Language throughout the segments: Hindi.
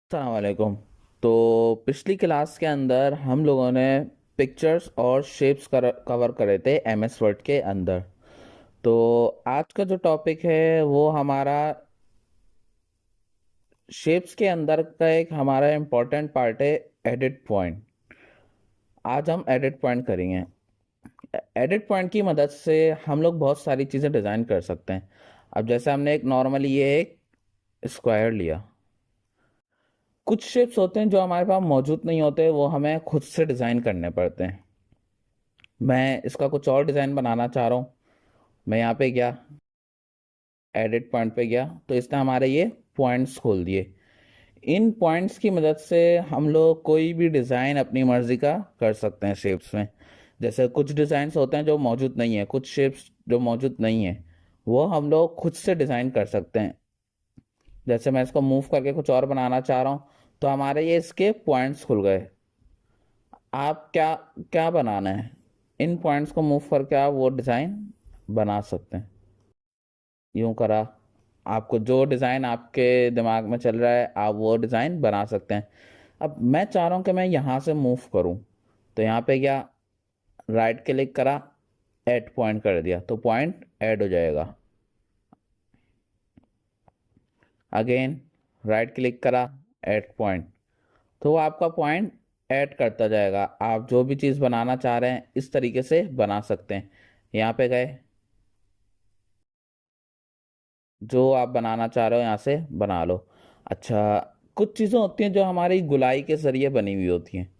अस्सलाम वालेकुम। तो पिछली क्लास के अंदर हम लोगों ने पिक्चर्स और शेप्स कवर करे थे एमएस वर्ड के अंदर। तो आज का जो टॉपिक है वो हमारा शेप्स के अंदर का एक हमारा इम्पोर्टेंट पार्ट है, एडिट पॉइंट। आज हम एडिट पॉइंट करेंगे। एडिट पॉइंट की मदद से हम लोग बहुत सारी चीज़ें डिज़ाइन कर सकते हैं। अब जैसे हमने एक नॉर्मली ये एक स्क्वायर लिया, कुछ शेप्स होते हैं जो हमारे पास मौजूद नहीं होते, वो हमें खुद से डिज़ाइन करने पड़ते हैं। मैं इसका कुछ और डिज़ाइन बनाना चाह रहा हूँ। मैं यहाँ पे गया, एडिट पॉइंट पे गया, तो इसने हमारे ये पॉइंट्स खोल दिए। इन पॉइंट्स की मदद से हम लोग कोई भी डिज़ाइन अपनी मर्ज़ी का कर सकते हैं शेप्स में। जैसे कुछ डिज़ाइंस होते हैं जो मौजूद नहीं है, कुछ शेप्स जो मौजूद नहीं है वो हम लोग खुद से डिज़ाइन कर सकते हैं। जैसे मैं इसको मूव करके कुछ और बनाना चाह रहा हूँ, तो हमारे ये इसके पॉइंट्स खुल गए। आप क्या क्या बनाना है, इन पॉइंट्स को मूव करके आप वो डिज़ाइन बना सकते हैं। यूं करा, आपको जो डिज़ाइन आपके दिमाग में चल रहा है आप वो डिज़ाइन बना सकते हैं। अब मैं चाह रहा हूँ कि मैं यहाँ से मूव करूँ, तो यहाँ पे गया, राइट क्लिक करा, ऐड पॉइंट कर दिया, तो पॉइंट ऐड हो जाएगा। अगेन राइट क्लिक करा, ऐड पॉइंट, तो वो आपका पॉइंट ऐड करता जाएगा। आप जो भी चीज़ बनाना चाह रहे हैं इस तरीके से बना सकते हैं। यहाँ पे गए, जो आप बनाना चाह रहे हो यहाँ से बना लो। अच्छा, कुछ चीज़ें होती हैं जो हमारी गुलाई के ज़रिए बनी हुई होती हैं।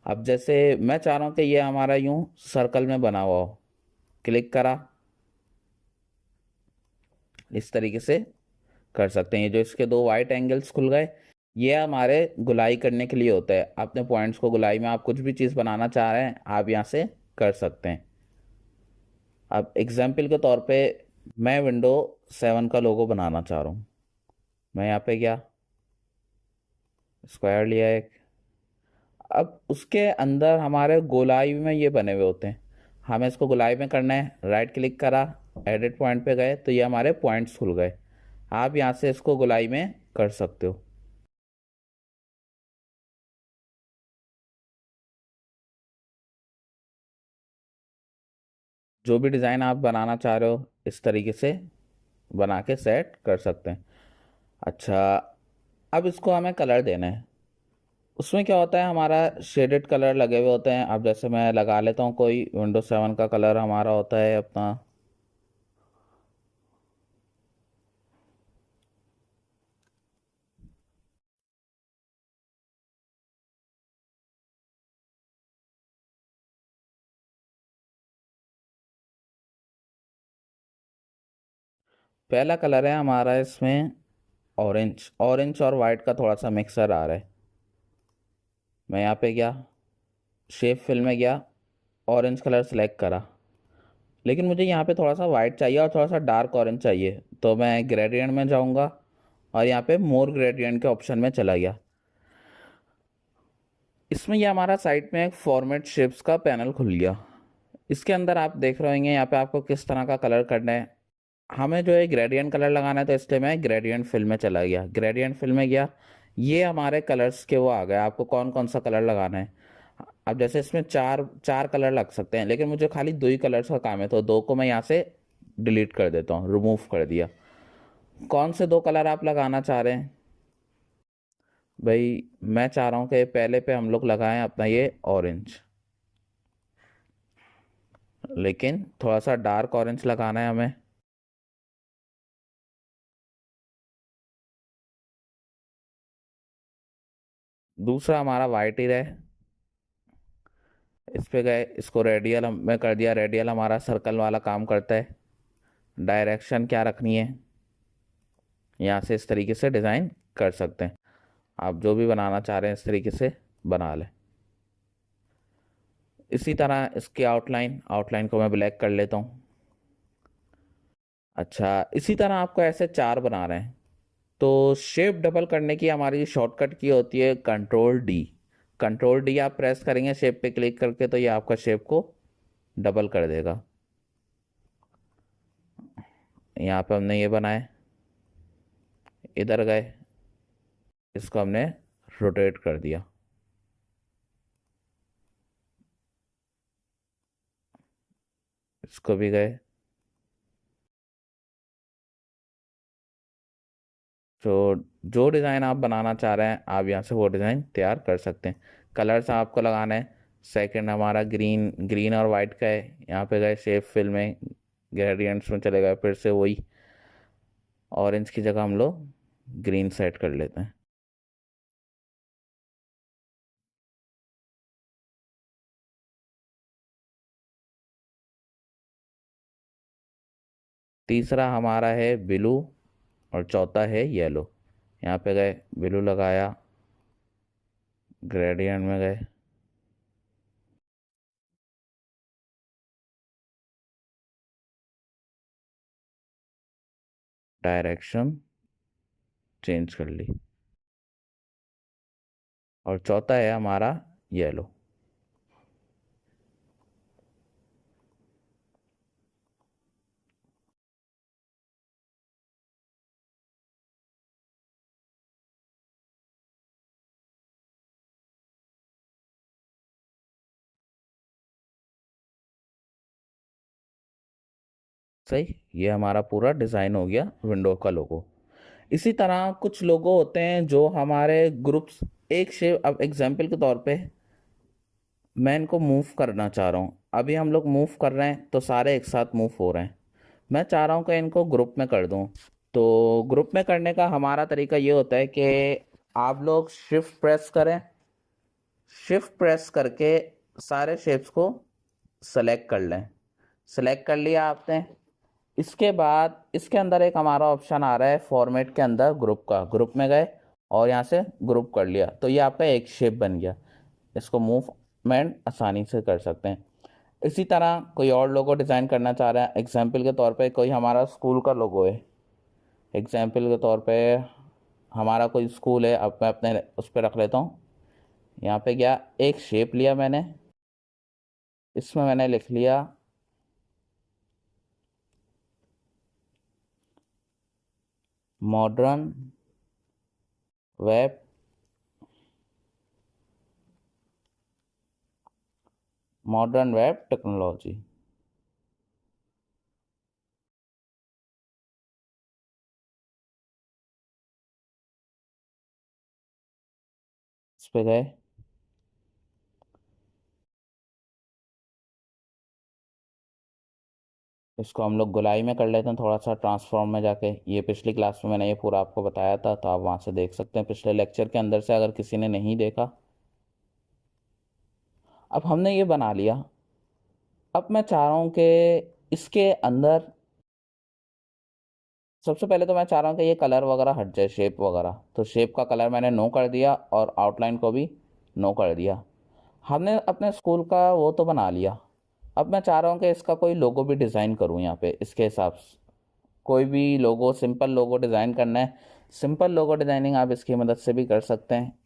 अब जैसे मैं चाह रहा हूँ कि ये हमारा यूं सर्कल में बना हुआ हो, क्लिक करा, इस तरीके से कर सकते हैं। ये जो इसके दो वाइट एंगल्स खुल गए, ये हमारे गुलाई करने के लिए होता है। अपने पॉइंट्स को गुलाई में आप कुछ भी चीज़ बनाना चाह रहे हैं आप यहाँ से कर सकते हैं। अब एग्जाम्पल के तौर पे मैं विंडो 7 का लोगो बनाना चाह रहा हूँ। मैं यहाँ पे गया, स्क्वायर लिया एक। अब उसके अंदर हमारे गोलाई में ये बने हुए होते हैं, हमें इसको गोलाई में करना है। राइट क्लिक करा, एडिट पॉइंट पे गए, तो ये हमारे पॉइंट्स खुल गए। आप यहाँ से इसको गोलाई में कर सकते हो। जो भी डिज़ाइन आप बनाना चाह रहे हो इस तरीके से बना के सेट कर सकते हैं। अच्छा, अब इसको हमें कलर देना है। उसमें क्या होता है, हमारा शेडेड कलर लगे हुए होते हैं। अब जैसे मैं लगा लेता हूँ, कोई विंडो 7 का कलर हमारा होता है अपना पहला कलर है हमारा इसमें ऑरेंज। ऑरेंज और वाइट का थोड़ा सा मिक्सर आ रहा है। मैं यहाँ पे गया, शेप फिल में गया, ऑरेंज कलर सेलेक्ट करा, लेकिन मुझे यहाँ पे थोड़ा सा वाइट चाहिए और थोड़ा सा डार्क ऑरेंज चाहिए, तो मैं ग्रेडियंट में जाऊँगा और यहाँ पे मोर ग्रेडियंट के ऑप्शन में चला गया। इसमें ये हमारा साइड में एक फॉर्मेट शेप्स का पैनल खुल गया। इसके अंदर आप देख रहे होंगे यहाँ पे आपको किस तरह का कलर करना है। हमें जो है ग्रेडियंट कलर लगाना है, तो इसलिए मैं ग्रेडियंट फिल में चला गया। ग्रेडियंट फिल में गया, ये हमारे कलर्स के वो आ गए, आपको कौन कौन सा कलर लगाना है। अब जैसे इसमें चार चार कलर लग सकते हैं, लेकिन मुझे खाली दो ही कलर्स का काम है, तो दो को मैं यहाँ से डिलीट कर देता हूँ, रिमूव कर दिया। कौन से दो कलर आप लगाना चाह रहे हैं भाई? मैं चाह रहा हूँ कि पहले पे हम लोग लगाएं अपना ये ऑरेंज, लेकिन थोड़ा सा डार्क ऑरेंज लगाना है हमें। दूसरा हमारा वाइट ही रहे, इस पे गए, इसको रेडियल में कर दिया। रेडियल हमारा सर्कल वाला काम करता है। डायरेक्शन क्या रखनी है, यहाँ से इस तरीके से डिज़ाइन कर सकते हैं। आप जो भी बनाना चाह रहे हैं इस तरीके से बना लें। इसी तरह इसकी आउटलाइन, आउटलाइन को मैं ब्लैक कर लेता हूँ। अच्छा, इसी तरह आपको ऐसे चार बना रहे हैं, तो शेप डबल करने की हमारी शॉर्टकट की होती है कंट्रोल D। कंट्रोल D आप प्रेस करेंगे शेप पे क्लिक करके, तो ये आपका शेप को डबल कर देगा। यहाँ पे हमने ये बनाए, इधर गए, इसको हमने रोटेट कर दिया। इसको भी गए। तो जो डिज़ाइन आप बनाना चाह रहे हैं आप यहाँ से वो डिज़ाइन तैयार कर सकते हैं। कलर्स आपको लगाना है। सेकंड हमारा ग्रीन ग्रीन और वाइट का है। यहाँ पे गए शेप फिल में, ग्रेडियंट्स में चले गए, फिर से वही ऑरेंज की जगह हम लोग ग्रीन सेट कर लेते हैं। तीसरा हमारा है ब्लू और चौथा है येलो। यहाँ पे गए, ब्लू लगाया, ग्रेडियंट में गए, डायरेक्शन चेंज कर ली, और चौथा है हमारा येलो। सही, ये हमारा पूरा डिज़ाइन हो गया विंडो का लोगो। इसी तरह कुछ लोगो होते हैं जो हमारे ग्रुप्स, एक शेप, अब एग्जांपल के तौर पे मैं इनको मूव करना चाह रहा हूँ। अभी हम लोग मूव कर रहे हैं तो सारे एक साथ मूव हो रहे हैं। मैं चाह रहा हूँ कि इनको ग्रुप में कर दूँ। तो ग्रुप में करने का हमारा तरीका ये होता है कि आप लोग शिफ्ट प्रेस करें। शिफ्ट प्रेस करके सारे शेप्स को सेलेक्ट कर लें। सेलेक्ट कर लिया आपने। इसके बाद इसके अंदर एक हमारा ऑप्शन आ रहा है फॉर्मेट के अंदर ग्रुप का। ग्रुप में गए और यहाँ से ग्रुप कर लिया तो ये आपका एक शेप बन गया। इसको मूवमेंट आसानी से कर सकते हैं। इसी तरह कोई और लोगो डिज़ाइन करना चाह रहा है, एग्जाम्पल के तौर पे कोई हमारा स्कूल का लोगो है। एग्जाम्पल के तौर पे हमारा कोई स्कूल है, अब मैं अपने उस पर रख लेता हूँ। यहाँ पे गया, एक शेप लिया मैंने, इसमें मैंने लिख लिया मॉडर्न वेब टेक्नोलॉजी। इस पे गए, इसको हम लोग गोलाई में कर लेते हैं थोड़ा सा ट्रांसफॉर्म में जाके। ये पिछली क्लास में मैंने ये पूरा आपको बताया था, तो आप वहाँ से देख सकते हैं पिछले लेक्चर के अंदर से, अगर किसी ने नहीं देखा। अब हमने ये बना लिया। अब मैं चाह रहा हूँ कि इसके अंदर सबसे पहले तो मैं चाह रहा हूँ कि ये कलर वगैरह हट जाए, शेप वगैरह। तो शेप का कलर मैंने नो कर दिया और आउटलाइन को भी नो कर दिया। हमने अपने स्कूल का वो तो बना लिया। अब मैं चाह रहा हूँ कि इसका कोई लोगो भी डिज़ाइन करूँ यहाँ पे इसके हिसाब से। कोई भी लोगो, सिंपल लोगो डिज़ाइन करना है, सिंपल लोगो डिज़ाइनिंग आप इसकी मदद से भी कर सकते हैं।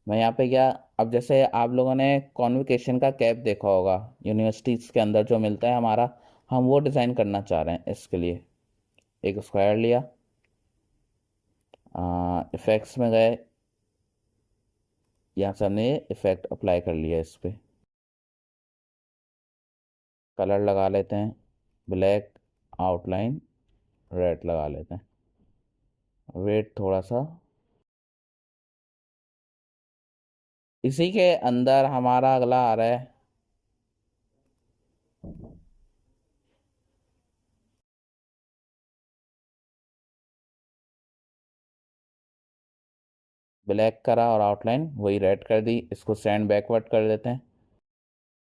मैं यहाँ पे गया। अब जैसे आप लोगों ने कॉन्वोकेशन का कैप देखा होगा यूनिवर्सिटीज़ के अंदर जो मिलता है हमारा, हम वो डिज़ाइन करना चाह रहे हैं। इसके लिए एक स्क्वायर लिया, इफ़ेक्ट्स में गए, यहाँ से हमने इफ़ेक्ट अप्लाई कर लिया। इस पर कलर लगा लेते हैं, ब्लैक, आउटलाइन रेड लगा लेते हैं, वेट थोड़ा सा। इसी के अंदर हमारा अगला आ रहा है ब्लैक करा और आउटलाइन वही रेड कर दी। इसको सेंड बैकवर्ड कर देते हैं।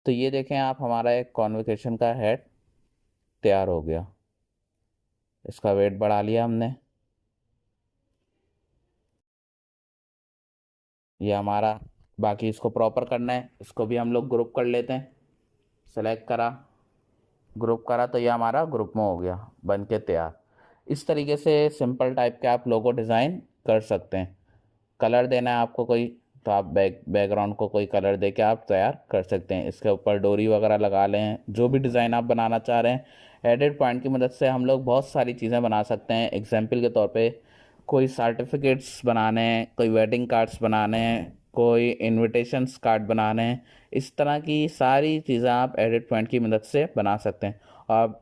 तो ये देखें आप, हमारा एक कॉन्वोकेशन का हेड तैयार हो गया। इसका वेट बढ़ा लिया हमने। ये हमारा, बाकी इसको प्रॉपर करना है। इसको भी हम लोग ग्रुप कर लेते हैं। सेलेक्ट करा, ग्रुप करा, तो ये हमारा ग्रुप में हो गया, बन के तैयार। इस तरीके से सिंपल टाइप के आप लोगो डिज़ाइन कर सकते हैं। कलर देना है आपको कोई, तो आप बैकग्राउंड को कोई कलर दे के आप तैयार कर सकते हैं। इसके ऊपर डोरी वगैरह लगा लें, जो भी डिज़ाइन आप बनाना चाह रहे हैं। एडिट पॉइंट की मदद से हम लोग बहुत सारी चीज़ें बना सकते हैं। एग्जाम्पल के तौर पे कोई सर्टिफिकेट्स बनाने हैं, कोई वेडिंग कार्ड्स बनाने हैं, कोई इनविटेशंस कार्ड बनाने हैं, इस तरह की सारी चीज़ें आप एडिट पॉइंट की मदद से बना सकते हैं।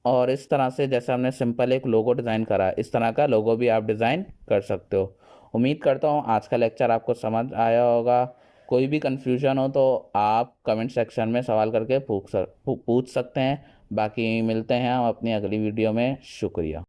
और इस तरह से जैसे हमने सिंपल एक लोगो डिज़ाइन करा, इस तरह का लोगो भी आप डिज़ाइन कर सकते हो। उम्मीद करता हूँ आज का लेक्चर आपको समझ आया होगा। कोई भी कन्फ्यूजन हो तो आप कमेंट सेक्शन में सवाल करके पूछ सकते हैं। बाकी मिलते हैं हम अपनी अगली वीडियो में। शुक्रिया।